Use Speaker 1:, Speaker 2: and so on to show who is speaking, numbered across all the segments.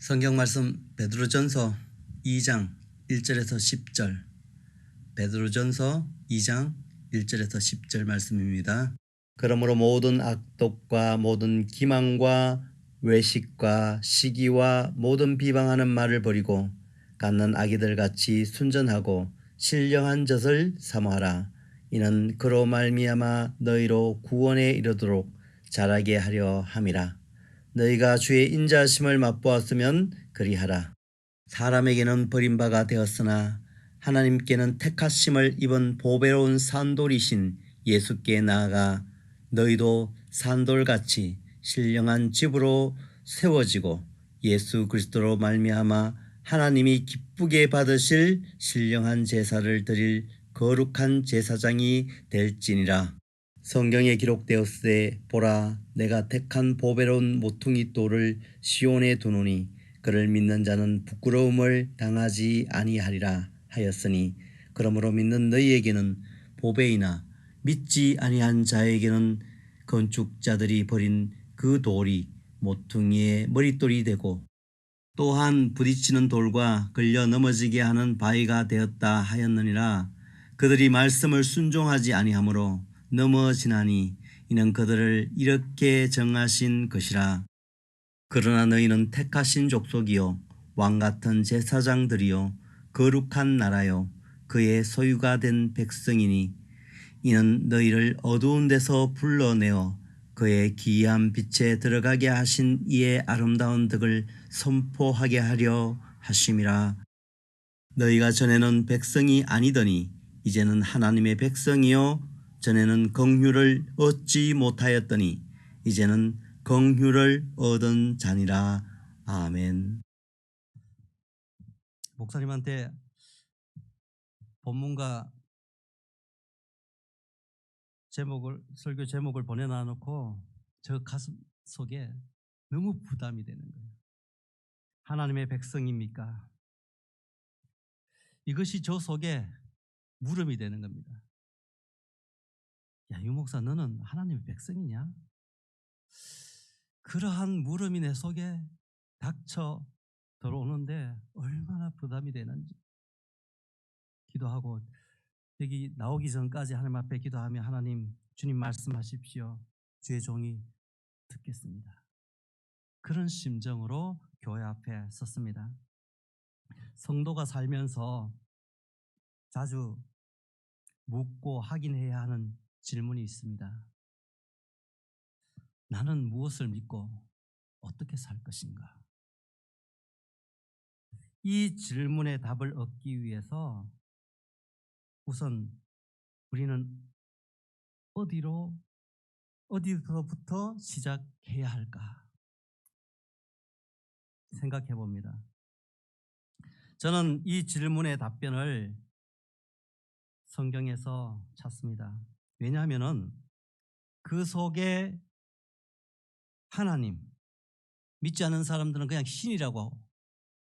Speaker 1: 성경 말씀 베드로전서 2장 1절에서 10절. 베드로전서 2장 1절에서 10절 말씀입니다. 그러므로 모든 악독과 모든 기망과 외식과 시기와 모든 비방하는 말을 버리고 갓난 아기들 같이 순전하고 신령한 젖을 사모하라. 이는 그로 말미암아 너희로 구원에 이르도록 자라게 하려 함이라. 너희가 주의 인자하심을 맛보았으면 그리하라. 사람에게는 버림바가 되었으나 하나님께는 택하심을 입은 보배로운 산돌이신 예수께 나아가 너희도 산돌같이 신령한 집으로 세워지고 예수 그리스도로 말미암아 하나님이 기쁘게 받으실 신령한 제사를 드릴 거룩한 제사장이 될지니라. 성경에 기록되었으되 보라 내가 택한 보배로운 모퉁이 돌을 시온에 두노니 그를 믿는 자는 부끄러움을 당하지 아니하리라 하였으니 그러므로 믿는 너희에게는 보배이나 믿지 아니한 자에게는 건축자들이 버린 그 돌이 모퉁이의 머릿돌이 되고 또한 부딪히는 돌과 걸려 넘어지게 하는 바위가 되었다 하였느니라. 그들이 말씀을 순종하지 아니하므로 넘어지나니 이는 그들을 이렇게 정하신 것이라. 그러나 너희는 택하신 족속이요 왕같은 제사장들이요 거룩한 나라요 그의 소유가 된 백성이니 이는 너희를 어두운 데서 불러내어 그의 기이한 빛에 들어가게 하신 이의 아름다운 덕을 선포하게 하려 하심이라. 너희가 전에는 백성이 아니더니 이제는 하나님의 백성이요 전에는 긍휼을 얻지 못하였더니 이제는 긍휼을 얻은 자니라. 아멘. 목사님한테 본문과 설교 제목을 보내놔놓고 저 가슴 속에 너무 부담이 되는 거예요. 하나님의 백성입니까? 이것이 저 속에 물음이 되는 겁니다. 야, 유 목사 너는 하나님의 백성이냐? 그러한 물음이 내 속에 닥쳐 들어오는데 얼마나 부담이 되는지 기도하고 여기 나오기 전까지 하나님 앞에 기도하며 하나님 주님 말씀하십시오. 주의 종이 듣겠습니다. 그런 심정으로 교회 앞에 섰습니다. 성도가 살면서 자주 묻고 확인해야 하는 질문이 있습니다. 나는 무엇을 믿고 어떻게 살 것인가? 이 질문의 답을 얻기 위해서 우선 우리는 어디서부터 시작해야 할까 생각해 봅니다. 저는 이 질문의 답변을 성경에서 찾습니다. 왜냐하면 그 속에 하나님, 믿지 않는 사람들은 그냥 신이라고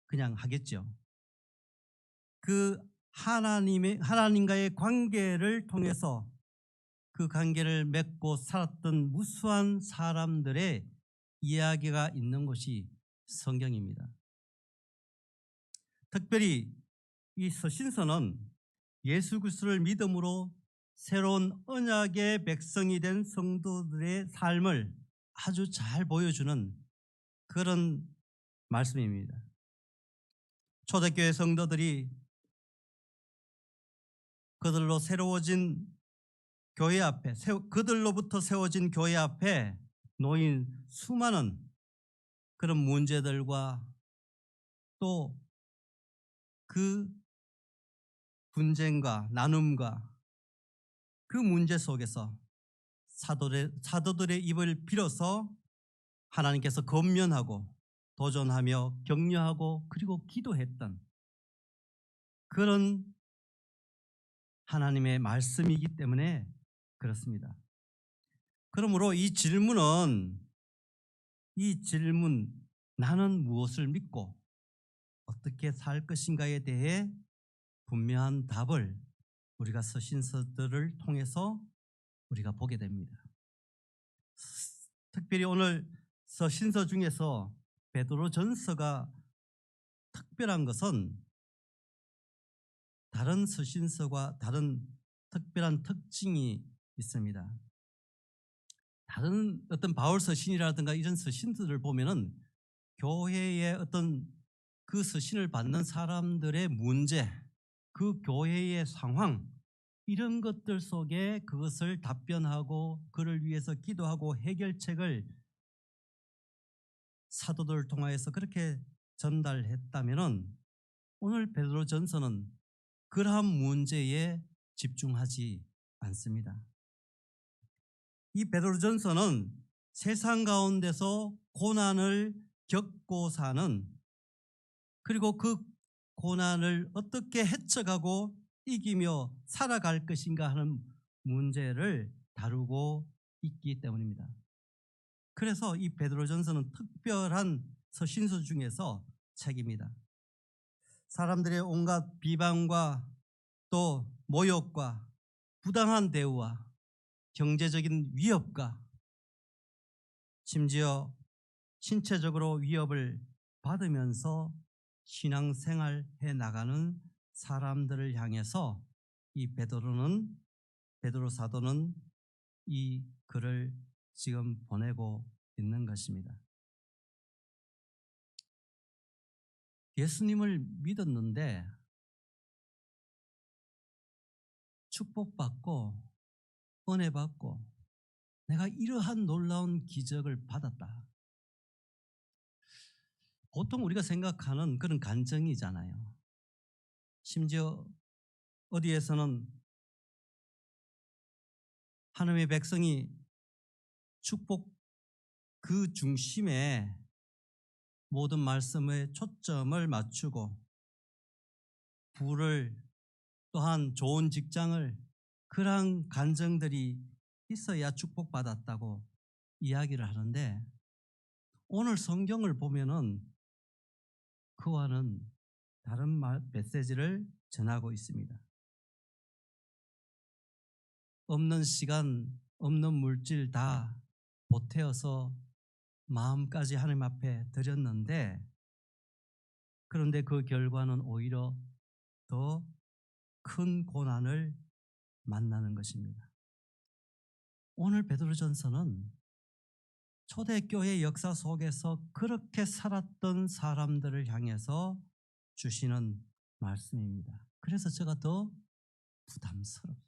Speaker 1: 그냥 하겠죠. 그 하나님과의 관계를 통해서 그 관계를 맺고 살았던 무수한 사람들의 이야기가 있는 곳이 성경입니다. 특별히 이 서신서는 예수 그리스도를 믿음으로 새로운 언약의 백성이 된 성도들의 삶을 아주 잘 보여주는 그런 말씀입니다. 초대교회 성도들이 그들로부터 세워진 교회 앞에 놓인 수많은 그런 문제들과 또 그 분쟁과 나눔과 그 문제 속에서 사도들의 입을 빌어서 하나님께서 권면하고 도전하며 격려하고 그리고 기도했던 그런 하나님의 말씀이기 때문에 그렇습니다. 그러므로 이 질문 나는 무엇을 믿고 어떻게 살 것인가에 대해 분명한 답을 우리가 서신서들을 통해서 우리가 보게 됩니다. 특별히 오늘 서신서 중에서 베드로전서가 특별한 것은 다른 서신서와 다른 특별한 특징이 있습니다. 다른 어떤 바울 서신이라든가 이런 서신들을 보면은 교회의 어떤 그 서신을 받는 사람들의 문제, 그 교회의 상황, 이런 것들 속에 그것을 답변하고 그를 위해서 기도하고 해결책을 사도들을 통하여서 그렇게 전달했다면은 오늘 베드로전서는 그러한 문제에 집중하지 않습니다. 이 베드로전서는 세상 가운데서 고난을 겪고 사는, 그리고 그 고난을 어떻게 헤쳐가고 이기며 살아갈 것인가 하는 문제를 다루고 있기 때문입니다. 그래서 이 베드로전서는 특별한 서신서 중에서 책입니다. 사람들의 온갖 비방과 또 모욕과 부당한 대우와 경제적인 위협과 심지어 신체적으로 위협을 받으면서 신앙생활해 나가는 사람들을 향해서 이 베드로 사도는 이 글을 지금 보내고 있는 것입니다. 예수님을 믿었는데 축복받고 은혜 받고 내가 이러한 놀라운 기적을 받았다. 보통 우리가 생각하는 그런 간증이잖아요. 심지어 어디에서는 하나님의 백성이 축복 그 중심에 모든 말씀에 초점을 맞추고 부를, 또한 좋은 직장을, 그러한 간증들이 있어야 축복받았다고 이야기를 하는데, 오늘 성경을 보면은 그와는 다른 메시지를 전하고 있습니다. 없는 시간, 없는 물질 다 보태어서 마음까지 하나님 앞에 드렸는데, 그런데 그 결과는 오히려 더 큰 고난을 만나는 것입니다. 오늘 베드로전서는 초대교회 역사 속에서 그렇게 살았던 사람들을 향해서 주시는 말씀입니다. 그래서 제가 더 부담스럽습니다.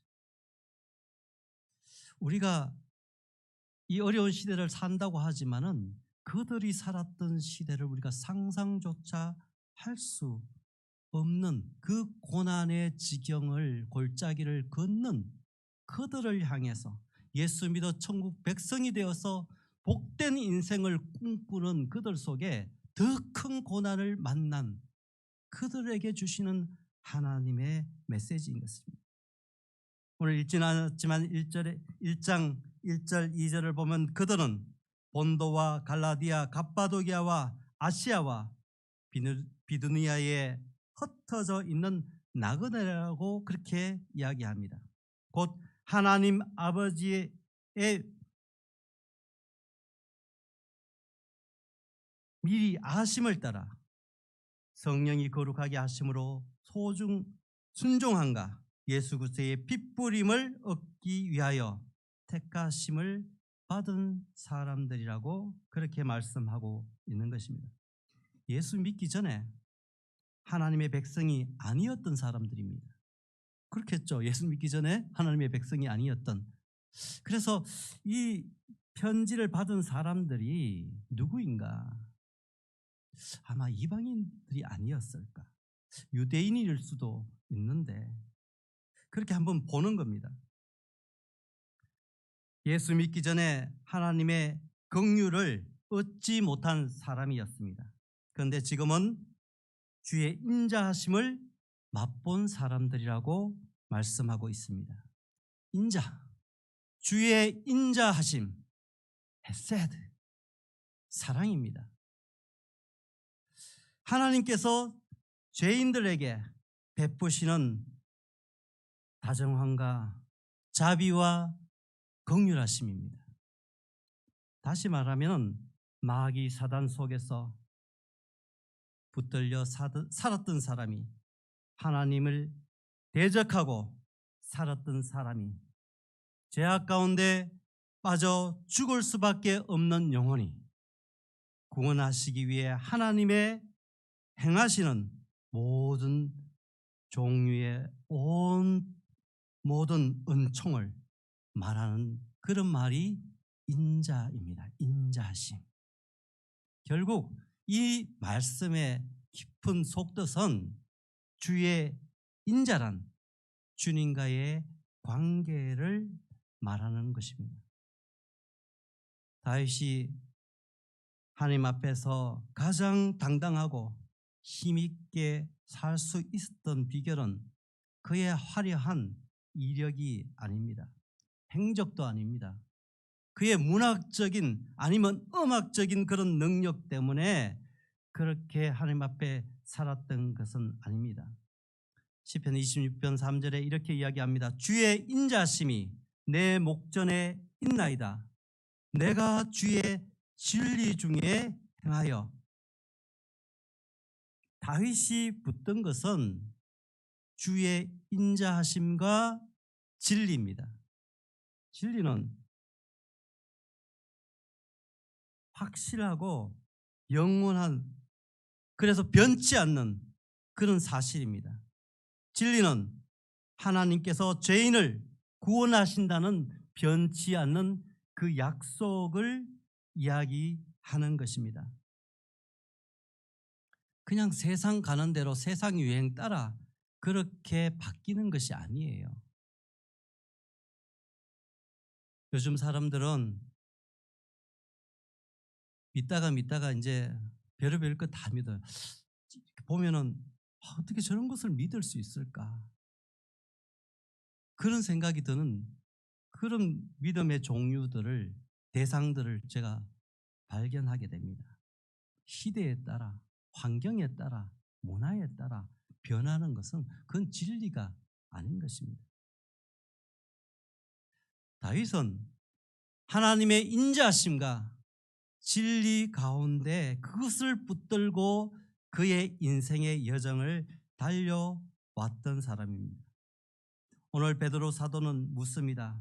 Speaker 1: 우리가 이 어려운 시대를 산다고 하지만은 그들이 살았던 시대를 우리가 상상조차 할 수 없는 그 고난의 지경을, 골짜기를 걷는 그들을 향해서 예수 믿어 천국 백성이 되어서 복된 인생을 꿈꾸는 그들 속에 더 큰 고난을 만난 그들에게 주시는 하나님의 메시지인 것입니다. 오늘 읽지는 않았지만 1장 1절 2절을 보면 그들은 본도와 갈라디아, 갑바도기아와 아시아와 비두니아에 흩어져 있는 나그네라고 그렇게 이야기합니다. 곧 하나님 아버지의 미리 아심을 따라 성령이 거룩하게 하심으로 순종한가 예수 그리스도의 핏부림을 얻기 위하여 택하심을 받은 사람들이라고 그렇게 말씀하고 있는 것입니다. 예수 믿기 전에 하나님의 백성이 아니었던 사람들입니다. 그렇겠죠. 예수 믿기 전에 하나님의 백성이 아니었던. 그래서 이 편지를 받은 사람들이 누구인가? 아마 이방인들이 아니었을까? 유대인일 수도 있는데 그렇게 한번 보는 겁니다. 예수 믿기 전에 하나님의 긍휼을 얻지 못한 사람이었습니다. 그런데 지금은 주의 인자하심을 맛본 사람들이라고 말씀하고 있습니다. 인자, 주의 인자하심, 헤세드, 사랑입니다. 하나님께서 죄인들에게 베푸시는 다정함과 자비와 긍휼하심입니다. 다시 말하면 마귀 사단 속에서 붙들려 살았던 사람이, 하나님을 대적하고 살았던 사람이, 죄악 가운데 빠져 죽을 수밖에 없는 영혼이 구원하시기 위해 하나님의 행하시는 모든 종류의 모든 은총을 말하는 그런 말이 인자입니다. 인자하심. 결국 이 말씀의 깊은 속뜻은 주의 인자란 주님과의 관계를 말하는 것입니다. 다윗이 하나님 앞에서 가장 당당하고 힘있게 살 수 있었던 비결은 그의 화려한 이력이 아닙니다. 행적도 아닙니다. 그의 문학적인 아니면 음악적인 그런 능력 때문에 그렇게 하나님 앞에 살았던 것은 아닙니다. 시편 26편 3절에 이렇게 이야기합니다. 주의 인자심이 내 목전에 있나이다. 내가 주의 진리 중에 행하여. 다윗이 붙든 것은 주의 인자하심과 진리입니다. 진리는 확실하고 영원한, 그래서 변치 않는 그런 사실입니다. 진리는 하나님께서 죄인을 구원하신다는 변치 않는 그 약속을 이야기하는 것입니다. 그냥 세상 가는 대로 세상 유행 따라 그렇게 바뀌는 것이 아니에요. 요즘 사람들은 믿다가 이제 별의별 것 다 믿어요. 보면은 어떻게 저런 것을 믿을 수 있을까? 그런 생각이 드는 그런 믿음의 종류들을, 대상들을 제가 발견하게 됩니다. 시대에 따라, 환경에 따라, 문화에 따라 변하는 것은 그건 진리가 아닌 것입니다. 다윗은 하나님의 인자하심과 진리 가운데 그것을 붙들고 그의 인생의 여정을 달려왔던 사람입니다. 오늘 베드로 사도는 묻습니다.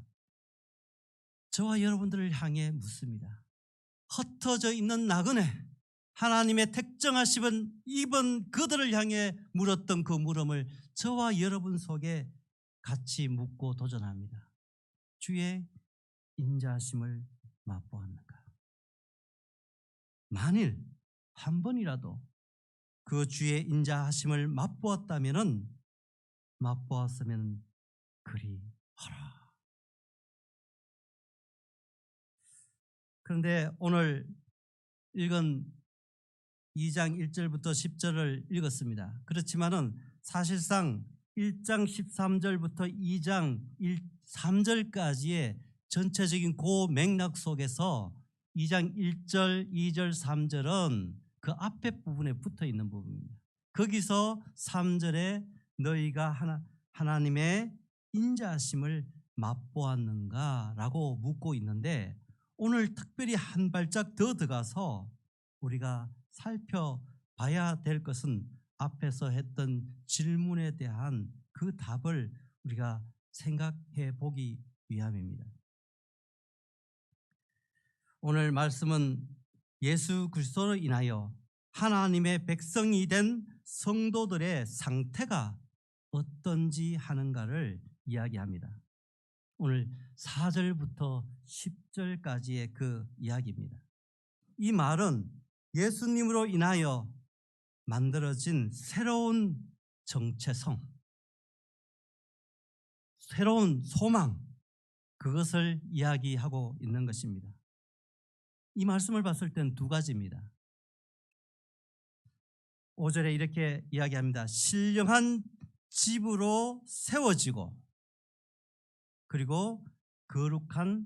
Speaker 1: 저와 여러분들을 향해 묻습니다. 흩어져 있는 나그네, 하나님의 택정하심은 이번 그들을 향해 물었던 그 물음을 저와 여러분 속에 같이 묻고 도전합니다. 주의 인자하심을 맛보았는가? 만일 한 번이라도 그 주의 인자하심을 맛보았으면 그리 하라. 그런데 오늘 읽은 2장 1절부터 10절을 읽었습니다. 그렇지만은 사실상 1장 13절부터 2장 3절까지의 전체적인 그 맥락 속에서 2장 1절, 2절, 3절은 그 앞에 부분에 붙어 있는 부분입니다. 거기서 3절에 너희가 하나님의 인자하심을 맛보았는가? 라고 묻고 있는데, 오늘 특별히 한 발짝 더 들어가서 우리가 살펴봐야 될 것은 앞에서 했던 질문에 대한 그 답을 우리가 생각해 보기 위함입니다. 오늘 말씀은 예수 그리스도로 인하여 하나님의 백성이 된 성도들의 상태가 어떤지 하는가를 이야기합니다. 오늘 4절부터 10절까지의 그 이야기입니다. 이 말은 예수님으로 인하여 만들어진 새로운 정체성, 새로운 소망, 그것을 이야기하고 있는 것입니다. 이 말씀을 봤을 땐 두 가지입니다. 5절에 이렇게 이야기합니다. 신령한 집으로 세워지고, 그리고 거룩한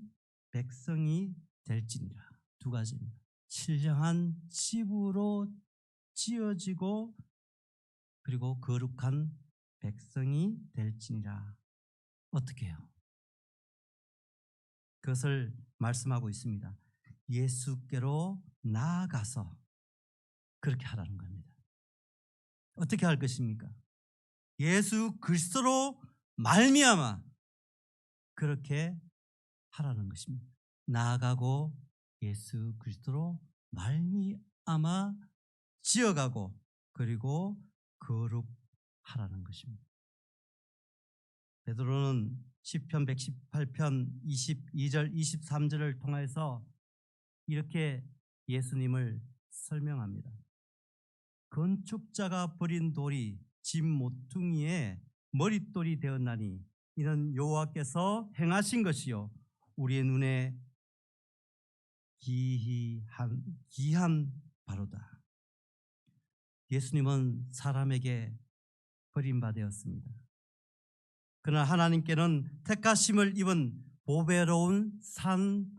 Speaker 1: 백성이 될지니라. 두 가지입니다. 신령한 집으로 지어지고, 그리고 거룩한 백성이 될지니라. 어떻게 해요? 그것을 말씀하고 있습니다. 예수께로 나아가서 그렇게 하라는 겁니다. 어떻게 할 것입니까? 예수 그리스도로 말미암아 그렇게 하라는 것입니다. 나아가고 예수 그리스도로 말미암아 지어가고 그리고 거룩하라는 것입니다. 베드로는 시편 118편 22절 23절을 통해서 이렇게 예수님을 설명합니다. 건축자가 버린 돌이 집 모퉁이에 머릿돌이 되었나니 이는 여호와께서 행하신 것이요 우리의 눈에 기이한 바로다. 예수님은 사람에게 버림받았습니다. 그러나 하나님께는 택하심을 입은 보배로운 산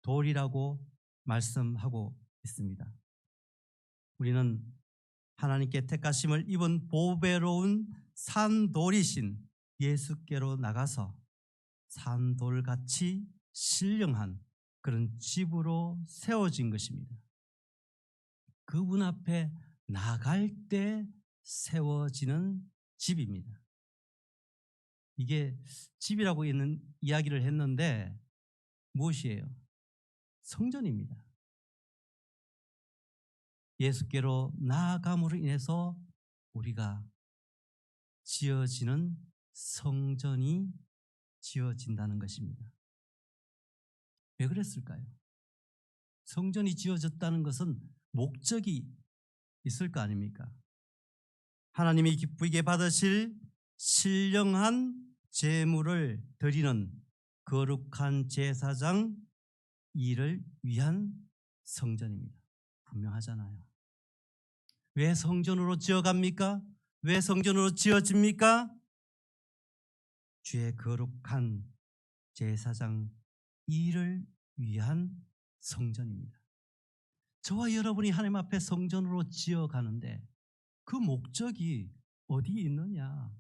Speaker 1: 돌이라고 말씀하고 있습니다. 우리는 하나님께 택하심을 입은 보배로운 산 돌이신 예수께로 나가서 산돌같이 신령한 그런 집으로 세워진 것입니다. 그분 앞에 나갈 때 세워지는 집입니다. 이게 집이라고 있는 이야기를 했는데 무엇이에요? 성전입니다. 예수께로 나아감으로 인해서 우리가 지어지는 성전이 지어진다는 것입니다. 왜 그랬을까요? 성전이 지어졌다는 것은 목적이 있을 거 아닙니까? 하나님이 기쁘게 받으실 신령한 제물을 드리는 거룩한 제사장 이를 위한 성전입니다. 분명하잖아요. 왜 성전으로 지어갑니까? 왜 성전으로 지어집니까? 주의 거룩한 제사장 이를 위한 성전입니다. 저와 여러분이 하나님 앞에 성전으로 지어가는데 그 목적이 어디에 있느냐?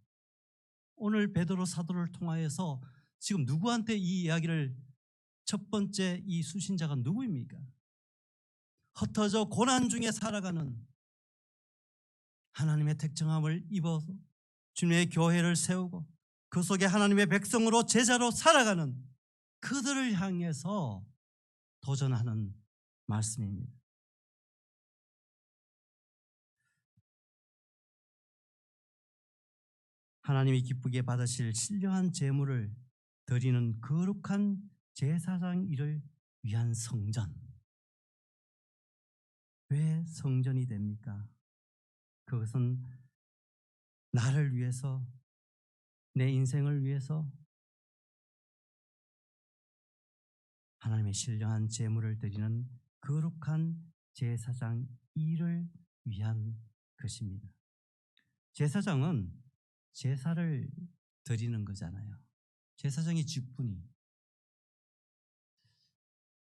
Speaker 1: 오늘 베드로 사도를 통하여서 지금 누구한테 이 이야기를 첫 번째 이 수신자가 누구입니까? 흩어져 고난 중에 살아가는 하나님의 택정함을 입어서 주님의 교회를 세우고 그 속에 하나님의 백성으로 제자로 살아가는 그들을 향해서 도전하는 말씀입니다. 하나님이 기쁘게 받으실 신령한 제물을 드리는 거룩한 제사장 일을 위한 성전. 왜 성전이 됩니까? 그것은 나를 위해서, 내 인생을 위해서 하나님의 신령한 제물을 드리는 거룩한 제사장 일을 위한 것입니다. 제사장은 제사를 드리는 거잖아요. 제사장의 직분이.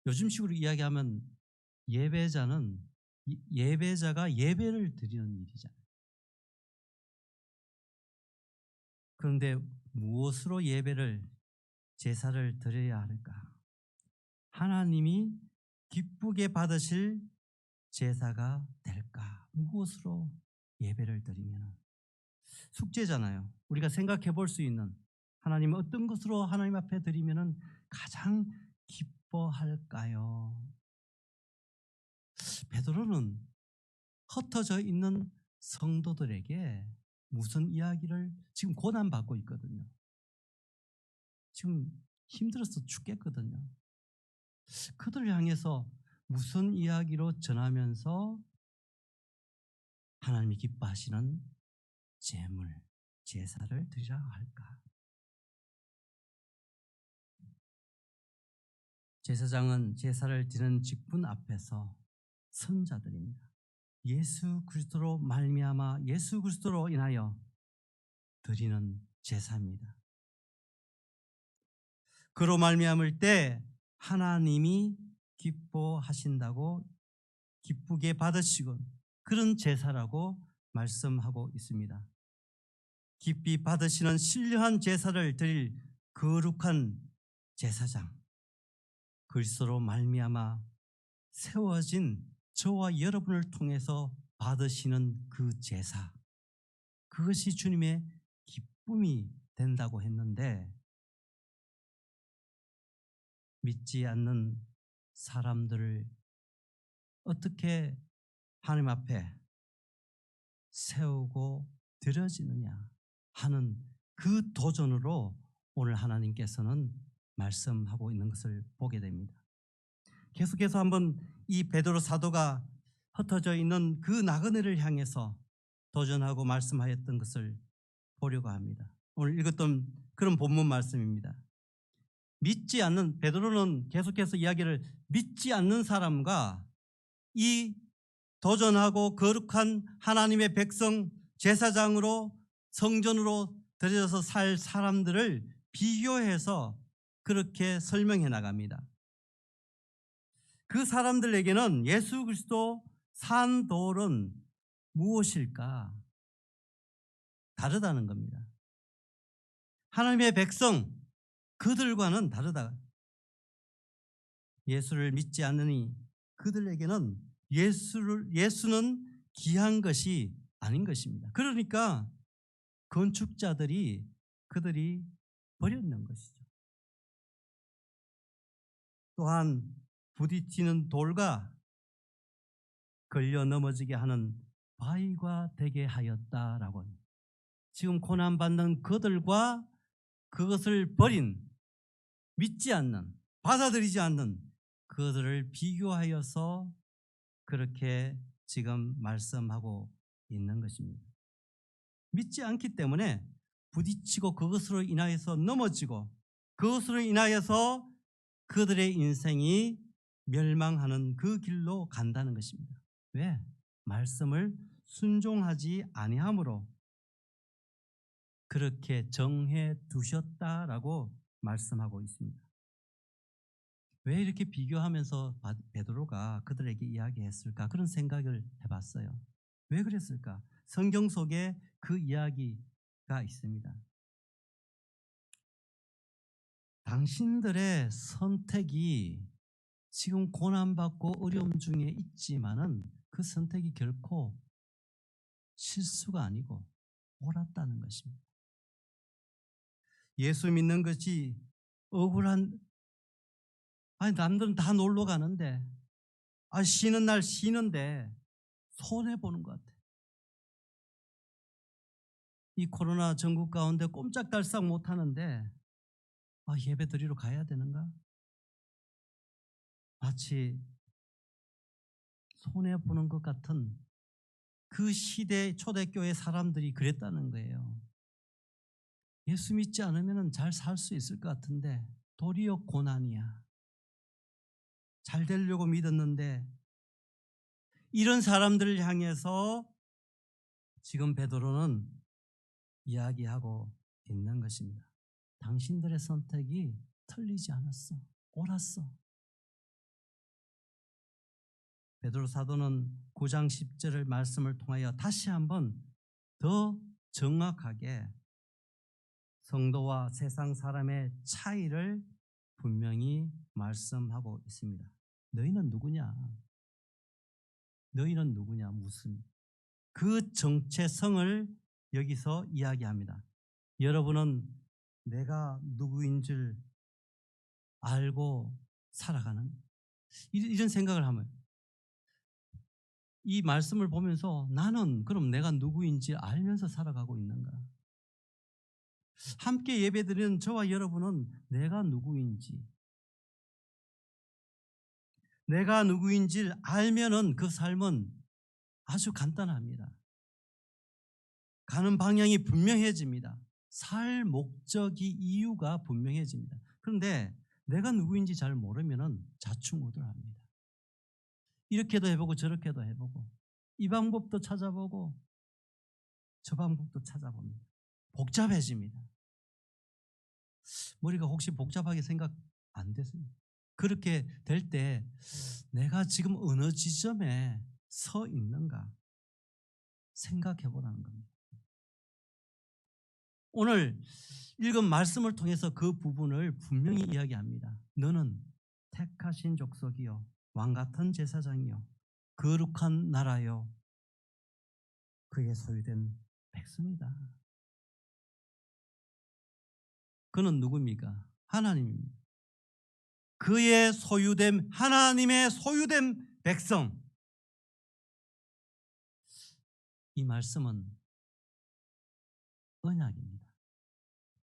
Speaker 1: 요즘식으로 이야기하면 예배자가 예배를 드리는 일이잖아요. 그런데 무엇으로 제사를 드려야 할까? 하나님이 기쁘게 받으실 제사가 될까? 무엇으로 예배를 드리면? 숙제잖아요. 우리가 생각해 볼 수 있는 하나님 어떤 것으로 하나님 앞에 드리면 가장 기뻐할까요? 베드로는 흩어져 있는 성도들에게 무슨 이야기를 지금 고난받고 있거든요. 지금 힘들어서 죽겠거든요. 그들을 향해서 무슨 이야기로 전하면서 하나님이 기뻐하시는 제물, 제사를 드리라 할까? 제사장은 제사를 드리는 직분 앞에서 선자들입니다. 예수 그리스도로 말미암아 예수 그리스도로 인하여 드리는 제사입니다. 그로 말미암을 때 하나님이 기뻐하신다고 기쁘게 받으시고 그런 제사라고 말씀하고 있습니다. 기쁘게 받으시는 신령한 제사를 드릴 거룩한 제사장 그리스도로 말미암아 세워진 저와 여러분을 통해서 받으시는 그 제사 그것이 주님의 기쁨이 된다고 했는데 믿지 않는 사람들을 어떻게 하나님 앞에 세우고 드려지느냐 하는 그 도전으로 오늘 하나님께서는 말씀하고 있는 것을 보게 됩니다. 계속해서 한번 이 베드로 사도가 흩어져 있는 그 나그네를 향해서 도전하고 말씀하였던 것을 보려고 합니다. 오늘 읽었던 그런 본문 말씀입니다. 믿지 않는, 베드로는 계속해서 이야기를 믿지 않는 사람과 이 도전하고 거룩한 하나님의 백성 제사장으로 성전으로 들여져서 살 사람들을 비교해서 그렇게 설명해 나갑니다. 그 사람들에게는 예수 그리스도 산 돌은 무엇일까? 다르다는 겁니다. 하나님의 백성 그들과는 다르다. 예수를 믿지 않으니 그들에게는 예수는 귀한 것이 아닌 것입니다. 그러니까 건축자들이 그들이 버렸는 것이죠. 또한 부딪히는 돌과 걸려 넘어지게 하는 바위가 되게 하였다라고 합니다. 지금 고난받는 그들과 그것을 버린 믿지 않는 받아들이지 않는 그들을 비교하여서 그렇게 지금 말씀하고 있는 것입니다. 믿지 않기 때문에 부딪히고 그것으로 인하여서 넘어지고 그것으로 인하여서 그들의 인생이 멸망하는 그 길로 간다는 것입니다. 왜? 말씀을 순종하지 아니함으로 그렇게 정해 두셨다라고 말씀하고 있습니다. 왜 이렇게 비교하면서 베드로가 그들에게 이야기했을까? 그런 생각을 해봤어요. 왜 그랬을까? 성경 속에 그 이야기가 있습니다. 당신들의 선택이 지금 고난받고 어려움 중에 있지만은 그 선택이 결코 실수가 아니고 옳았다는 것입니다. 예수 믿는 것이 억울한, 아니 남들은 다 놀러 가는데, 쉬는 날 쉬는데 손해 보는 것 같아. 이 코로나 전국 가운데 꼼짝달싹 못 하는데 예배 드리러 가야 되는가? 마치 손해 보는 것 같은 그 시대 초대교회 사람들이 그랬다는 거예요. 예수 믿지 않으면 잘 살 수 있을 것 같은데 도리어 고난이야. 잘 되려고 믿었는데, 이런 사람들을 향해서 지금 베드로는 이야기하고 있는 것입니다. 당신들의 선택이 틀리지 않았어. 옳았어. 베드로 사도는 9장 10절의 말씀을 통하여 다시 한번 더 정확하게 성도와 세상 사람의 차이를 분명히 말씀하고 있습니다. 너희는 누구냐? 너희는 누구냐? 무슨? 그 정체성을 여기서 이야기합니다. 여러분은 내가 누구인 줄 알고 살아가는, 이런 생각을 하면, 이 말씀을 보면서 나는 그럼 내가 누구인지 알면서 살아가고 있는가? 함께 예배드리는 저와 여러분은 내가 누구인지 알면은 그 삶은 아주 간단합니다. 가는 방향이 분명해집니다. 살 목적이, 이유가 분명해집니다. 그런데 내가 누구인지 잘 모르면은 자충우돌합니다. 이렇게도 해보고 저렇게도 해보고 이 방법도 찾아보고 저 방법도 찾아봅니다. 복잡해집니다. 머리가 혹시 복잡하게 생각 안 됐습니까? 그렇게 될 때 내가 지금 어느 지점에 서 있는가 생각해 보라는 겁니다. 오늘 읽은 말씀을 통해서 그 부분을 분명히 이야기합니다. 너는 택하신 족속이요 왕같은 제사장이요 거룩한 나라요 그의 소유된 백성이다. 그는 누굽니까? 하나님입니다. 그의 소유된 하나님의 소유된 백성. 이 말씀은 언약입니다.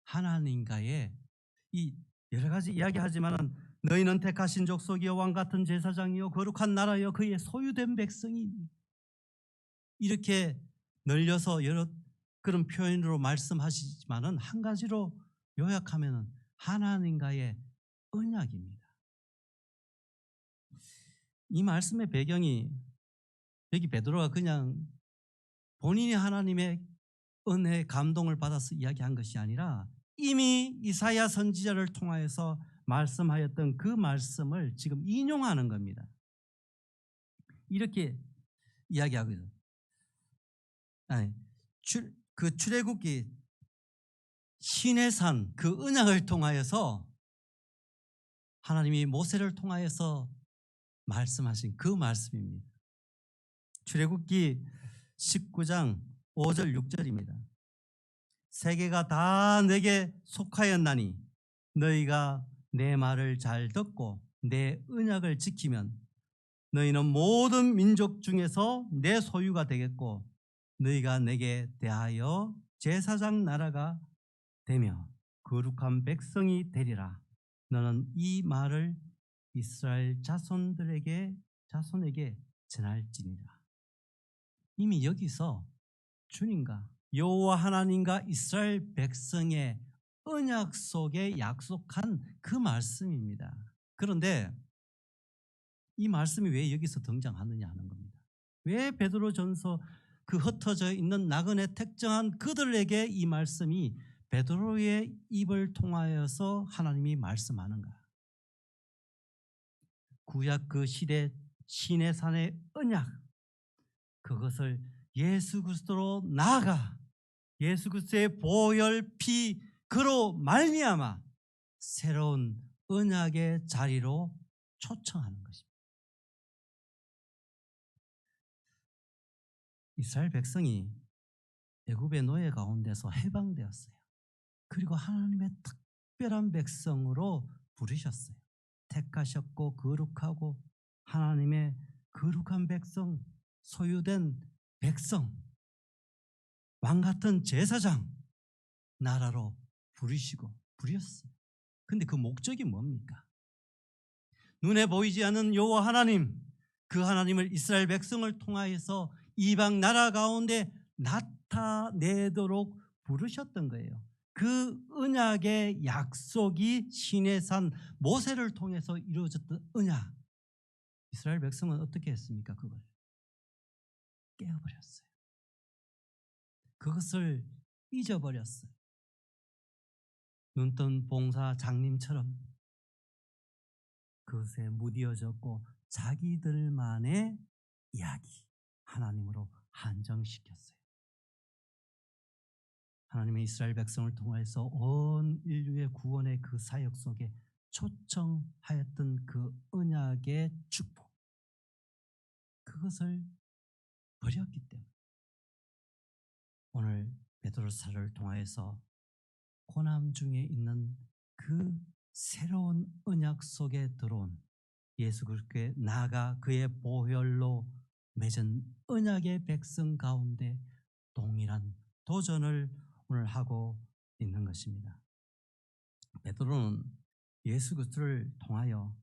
Speaker 1: 하나님과의 이 여러 가지 이야기하지만은 너희는 택하신 족속이요 왕 같은 제사장이요 거룩한 나라요 그의 소유된 백성이 이렇게 늘려서 여러 그런 표현으로 말씀하시지만은 한 가지로 요약하면은 하나님과의 언약입니다. 이 말씀의 배경이 여기 베드로가 그냥 본인이 하나님의 은혜 감동을 받아서 이야기한 것이 아니라 이미 이사야 선지자를 통하여서 말씀하였던 그 말씀을 지금 인용하는 겁니다. 이렇게 이야기하거든요. 그 출애굽기 시내산 그 언약을 통하여서 하나님이 모세를 통하여서 말씀하신 그 말씀입니다. 출애굽기 19장 5절 6절입니다. 세계가 다 내게 속하였나니 너희가 내 말을 잘 듣고 내 언약을 지키면 너희는 모든 민족 중에서 내 소유가 되겠고 너희가 내게 대하여 제사장 나라가 되며 거룩한 백성이 되리라. 너는 이 말을 이스라엘 자손에게 전할지니라. 이미 여기서 주님과 여호와 하나님과 이스라엘 백성의 언약 속에 약속한 그 말씀입니다. 그런데 이 말씀이 왜 여기서 등장하느냐 하는 겁니다. 왜 베드로전서 그 흩어져 있는 나그네 택정한 그들에게 이 말씀이 베드로의 입을 통하여서 하나님이 말씀하는가? 구약 그 시대 시내산의 언약, 그것을 예수 그리스도로 나아가 예수 그리스도의 보혈 피 그로 말미암아 새로운 언약의 자리로 초청하는 것입니다. 이스라엘 백성이 애굽의 노예 가운데서 해방되었어요. 그리고 하나님의 특별한 백성으로 부르셨어요. 택하셨고 거룩하고 하나님의 거룩한 백성, 소유된 백성, 왕 같은 제사장 나라로 부르셨어요. 근데 그 목적이 뭡니까? 눈에 보이지 않는 여호와 하나님, 그 하나님을 이스라엘 백성을 통하여서 이방 나라 가운데 나타내도록 부르셨던 거예요. 그 언약의 약속이 시내산 모세를 통해서 이루어졌던 언약. 이스라엘 백성은 어떻게 했습니까? 그걸 깨어버렸어요. 그것을 잊어버렸어요. 눈뜬 봉사 장님처럼 그것에 무디어졌고 자기들만의 이야기 하나님으로 한정시켰어요. 하나님의 이스라엘 백성을 통해서 온 인류의 구원의 그 사역 속에 초청하였던 그 언약의 축복, 그것을 버렸기 때문에 오늘 베드로사를 통하여서 고난 중에 있는 그 새로운 언약 속에 들어온 예수 그리스도께 나아가 그의 보혈로 맺은 언약의 백성 가운데 동일한 도전을 오늘 하고 있는 것입니다. 베드로는 예수 그리스도를 통하여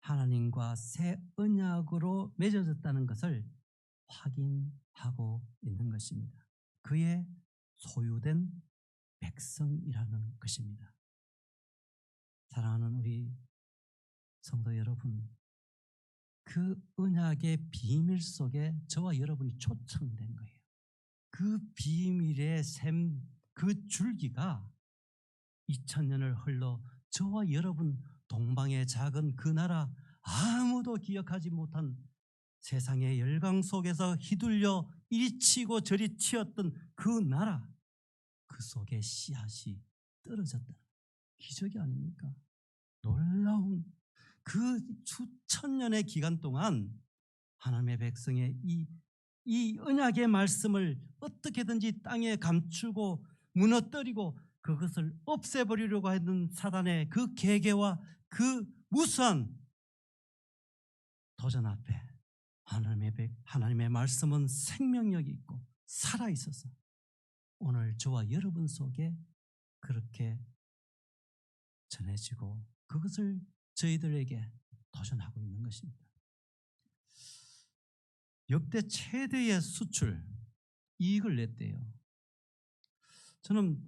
Speaker 1: 하나님과 새 언약으로 맺어졌다는 것을 확인하고 있는 것입니다. 그의 소유된 백성이라는 것입니다. 사랑하는 우리 성도 여러분, 그 언약의 비밀 속에 저와 여러분이 초청된 거예요. 그 비밀의 샘, 그 줄기가 2000년을 흘러 저와 여러분 동방의 작은 그 나라, 아무도 기억하지 못한 세상의 열강 속에서 휘둘려 이리 치고 저리 치었던 그 나라, 그 속에 씨앗이 떨어졌다는 기적이 아닙니까? 놀라운 그 수천 년의 기간 동안 하나님의 백성의 이 이 언약의 말씀을 어떻게든지 땅에 감추고 무너뜨리고 그것을 없애버리려고 하는 사단의 그 계계와 그 무수한 도전 앞에 하나님의 말씀은 생명력이 있고 살아있어서 오늘 저와 여러분 속에 그렇게 전해지고 그것을 저희들에게 도전하고 있는 것입니다. 역대 최대의 수출 이익을 냈대요. 저는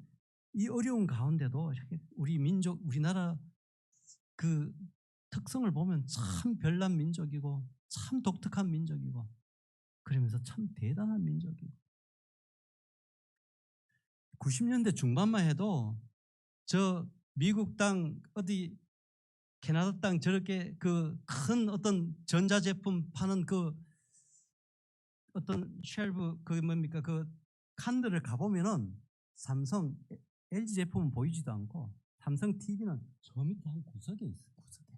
Speaker 1: 이 어려운 가운데도 이렇게 우리 민족, 우리나라 그 특성을 보면 참 별난 민족이고 참 독특한 민족이고 그러면서 참 대단한 민족이고 90년대 중반만 해도 저 미국 땅 어디 캐나다 땅 저렇게 그 큰 어떤 전자제품 파는 그 어떤 쉘브 그 뭡니까 그 칸들을 가보면은 삼성 LG 제품은 보이지도 않고 삼성 TV는 저 밑에 한 구석에 있어 구석에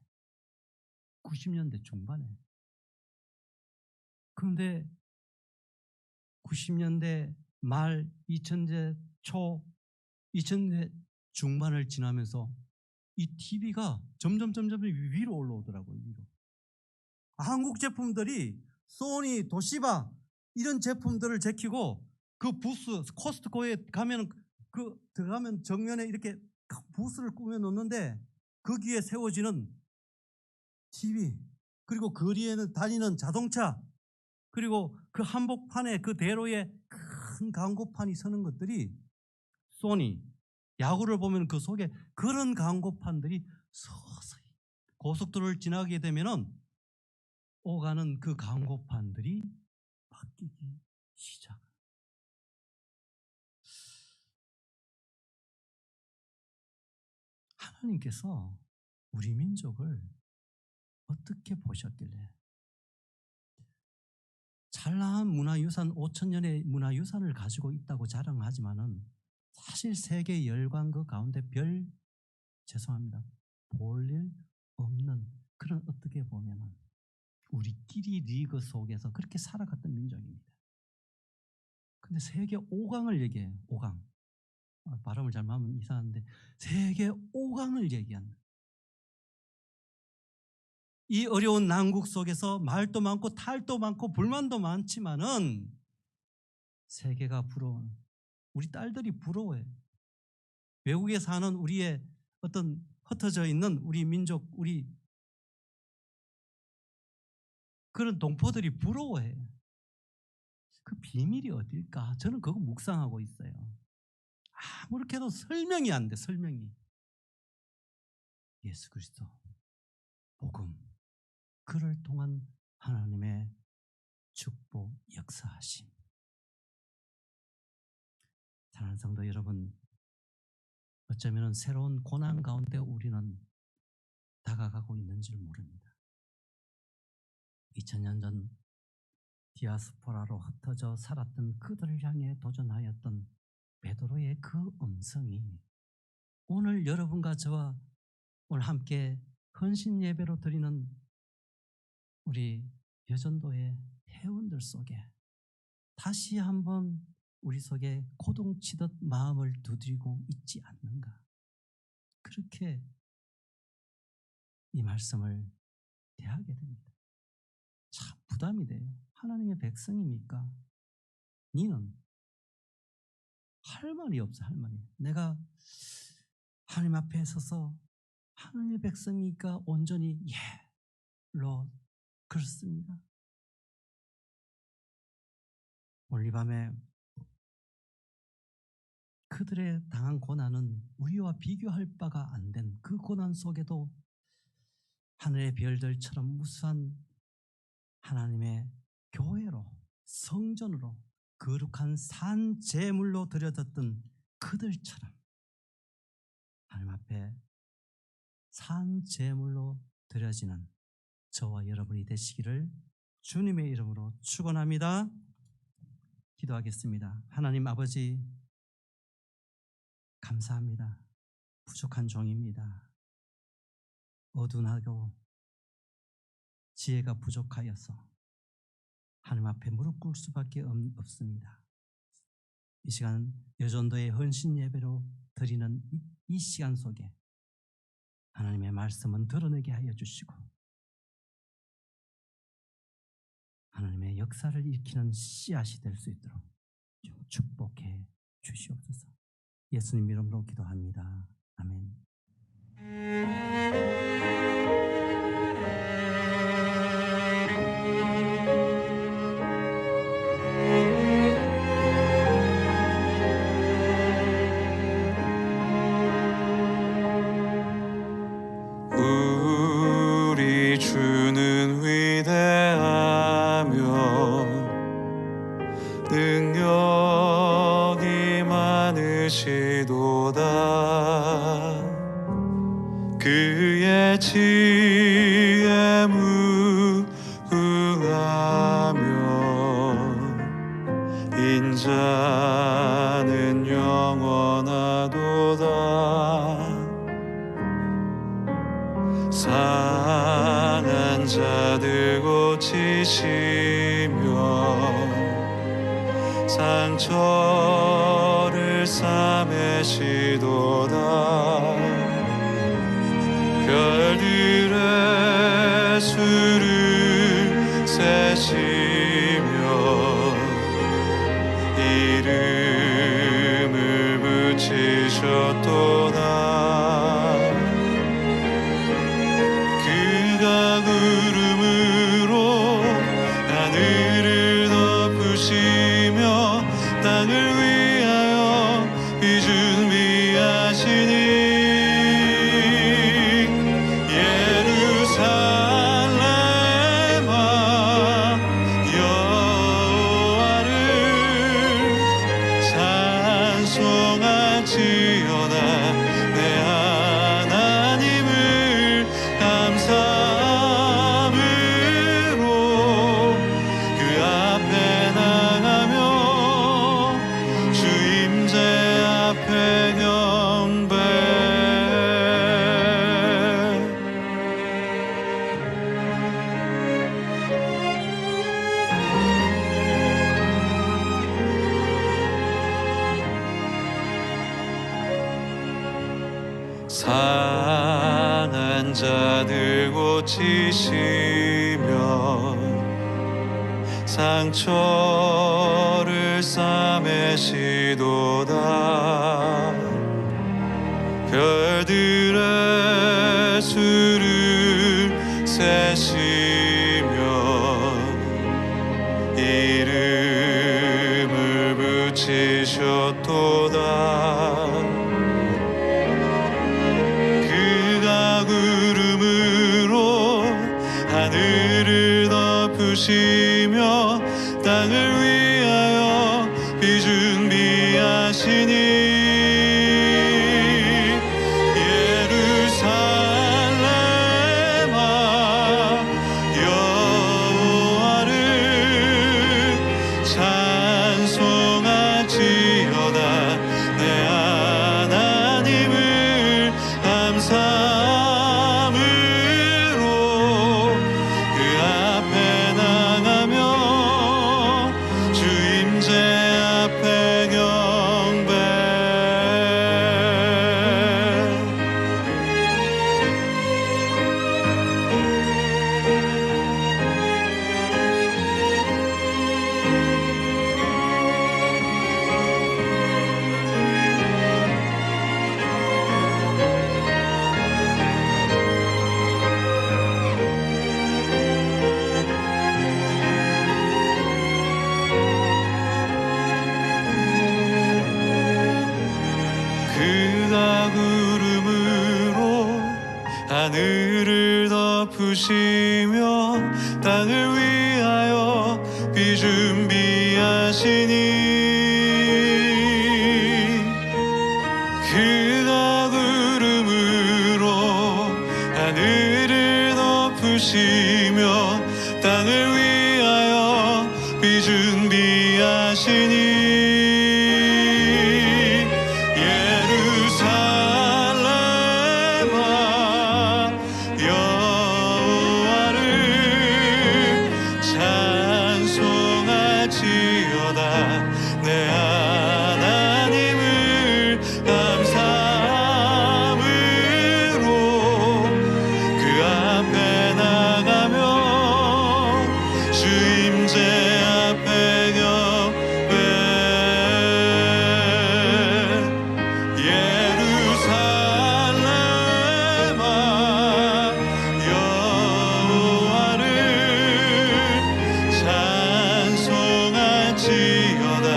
Speaker 1: 90년대 중반에. 그런데 90년대 말 2000년 초 2000년 중반을 지나면서 이 TV가 점점 위로 올라오더라고요. 위로. 한국 제품들이 소니, 도시바 이런 제품들을 제키고 그 부스 코스트코에 가면 그 들어가면 정면에 이렇게 부스를 꾸며 놓는데 거기에 세워지는 TV 그리고 거리에는 다니는 자동차 그리고 그 한복판에 그 대로에 큰 광고판이 서는 것들이 소니 야구를 보면 그 속에 그런 광고판들이 서서히 고속도로를 지나게 되면은 오가는 그 광고판들이 바뀌기 시작. 하나님께서 우리 민족을 어떻게 보셨길래 찬란한 문화유산 5,000년의 문화유산을 가지고 있다고 자랑하지만은 사실 세계 열강 그 가운데 죄송합니다. 볼 일 없는 그런 어떻게 보면은 우리끼리 리그 속에서 그렇게 살아갔던 민족입니다. 근데 세계 5강을 얘기해요. 5강. 발음을 잘못하면 이상한데 세계 5강을 얘기한 이 어려운 난국 속에서 말도 많고 탈도 많고 불만도 많지만은 세계가 부러운 우리 딸들이 부러워해. 외국에 사는 우리의 어떤 흩어져 있는 우리 민족 우리 그런 동포들이 부러워해. 그 비밀이 어딜까? 저는 그거 묵상하고 있어요. 아무렇게 해도 설명이 안 돼. 설명이. 예수 그리스도 복음 그를 통한 하나님의 축복 역사하심. 사랑하는 성도 여러분, 어쩌면 새로운 고난 가운데 우리는 다가가고 있는 줄 모릅니다. 2000년 전 디아스포라로 흩어져 살았던 그들을 향해 도전하였던 베드로의 그 음성이 오늘 여러분과 저와 오늘 함께 헌신 예배로 드리는 우리 여전도의 회원들 속에 다시 한번 우리 속에 고동치듯 마음을 두드리고 있지 않는가. 그렇게 이 말씀을 대하게 됩니다. 참 부담이 돼요. 하나님의 백성입니까? 니는 할 말이 없어. 할 말이. 내가 하나님 앞에 서서 하나님의 백성이니까 온전히 로 그렇습니다. 오늘 이 밤에 그들의 당한 고난은 우리와 비교할 바가 안 된 그 고난 속에도 하늘의 별들처럼 무수한 하나님의 교회로 성전으로 거룩한 산 제물로 드려졌던 그들처럼 하나님 앞에 산 제물로 드려지는 저와 여러분이 되시기를 주님의 이름으로 축원합니다. 기도하겠습니다. 하나님 아버지 감사합니다. 부족한 종입니다. 어둔하고 지혜가 부족하여서 하나님 앞에 무릎 꿇을 수밖에 없습니다. 이 시간 여전도의 헌신 예배로 드리는 이 시간 속에 하나님의 말씀은 드러내게 하여 주시고 하나님의 역사를 일으키는 씨앗이 될 수 있도록 좀 축복해 주시옵소서. 예수님 이름으로 기도합니다. 아멘.
Speaker 2: 우리 주는 위대하며 능력이 많으시도다. 그의 지혜 무궁하며 인자는 영원하도다. 상한 자들 고치시며 상처를 싸매시도다. 별들의 수를 세시며 이름을 붙이셨도다. 그가 구름으로 하늘을 덮으시며 땅을 위하여 비 준비하시니 예루살렘아 여호와를 찬송할지어다. 내 하나님을 감사함으로 그 앞에 나가며 주 임재 앞에 경배. 상한 자들 고치시며 상처를 싸매시도다. 별들의 수를 세시며 이름을 붙이셨도다. 그가 구름으로 하늘을 덮으시며 땅을 위하여 비 준비하시니 예루살렘아 여호와를 찬송할지어다. 내 하나님을 감사함으로 그 앞에 나가며 주 임재 앞에 경배. 그가 구름으로 하늘을 덮으시며 땅을 위하여 비 준비하시니 그가 구름으로 하늘을 덮으시며 땅을 위하여 비 준비하시니 예루살렘아 여호와를 찬송 찬송할지어다 내 하나님을 감사함으로 그 앞에 나가며 주임제 앞에 경배 예루살렘아 여호와를 찬송할지어다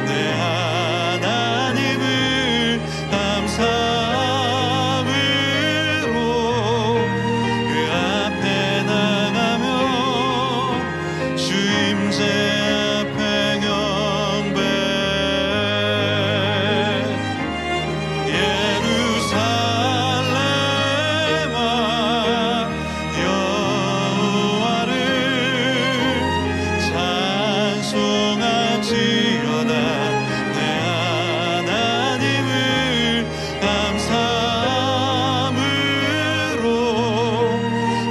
Speaker 2: 내 하나님을 감사함으로 그 앞에 나가며 주임제 앞에 경배 예루살렘아 여호와를 찬송할지어다 내 하나님을 감사함으로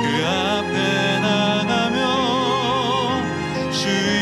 Speaker 2: 그 앞에 나가며 주의